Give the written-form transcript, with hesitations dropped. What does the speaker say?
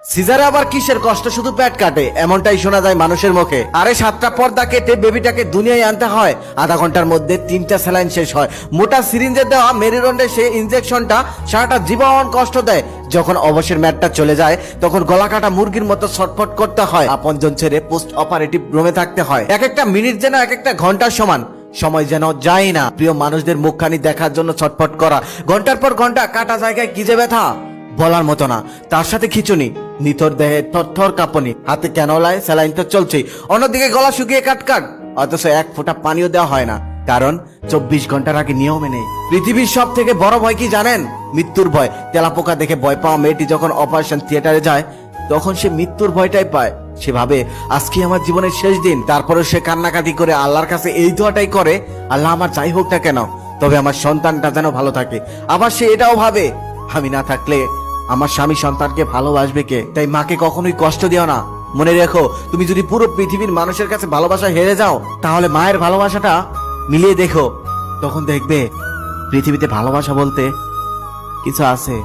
সিজারে আবার কিসের কষ্ট, শুধু পেট কাটে, এমনটাই শোনা যায় মানুষের মুখে। আরে 7টা পর্দা কেটে বেবিটাকে দুনিয়ায় আনতে হয়, আধা ঘন্টার মধ্যে 3টা স্যালাইন শেষ হয়। মোটা সিরিঞ্জে দেওয়া মেরুদণ্ডে সেই ইনজেকশনটা সারাটা জীবন কষ্ট দেয়। যখন অবসর ম্যাটটা চলে যায় তখন গলা কাটা মুরগির মতো ছটফট করতে হয়, আপনজন ছেড়ে পোস্ট অপারেটিভ রুমে থাকতে হয়। এক একটা মিনিট যেন এক একটা ঘন্টার সমান, সময় যেন যায় না। প্রিয় মানুষদের মুখখানি দেখার জন্য ছটফট করা, ঘন্টার পর ঘন্টা কাটা জায়গায় কি যে ব্যথা বলার মতো না। তার সাথে খিচুনি, নিথর দেহে থরথর কাঁপুনি, হাতে ক্যানোলায় স্যালাইন তো চলছেই, অন্যদিকে গলা শুকিয়ে কাটকাট, অথচ এক ফোঁটা পানিও দেওয়া হয় না, কারণ 24 ঘন্টার আগে নিয়মে নেই। পৃথিবীর সব থেকে বড় ভয় কি জানেন? মৃত্যুর ভয়। তেলাপোকা দেখে ভয় পাওয়া মেয়েটি যখন অপারেশন থিয়েটারে যায় তখন সে মৃত্যুর ভয়টাই পায়। সে ভাবে আজকে আমার জীবনের শেষ দিন। তারপরে সে কান্নাকাটি করে আল্লাহর কাছে এই দোয়াটাই করে, আল্লাহ আমার যাই হোক না কেন, তবে আমার সন্তানটা যেন ভালো থাকে। আবার সে এটাও ভাবে আমি না থাকলে আমার স্বামী সন্তানকে ভালোবাসবে কে। তাই মাকে কখনোই কষ্ট দিও না। মনে রেখো, তুমি যদি পুরো পৃথিবীর মানুষের কাছে ভালোবাসা হেরে যাও তাহলে মায়ের ভালোবাসাটা মিলিয়ে দেখো, তখন দেখবে পৃথিবীতে ভালোবাসা বলতে কিছু আছে।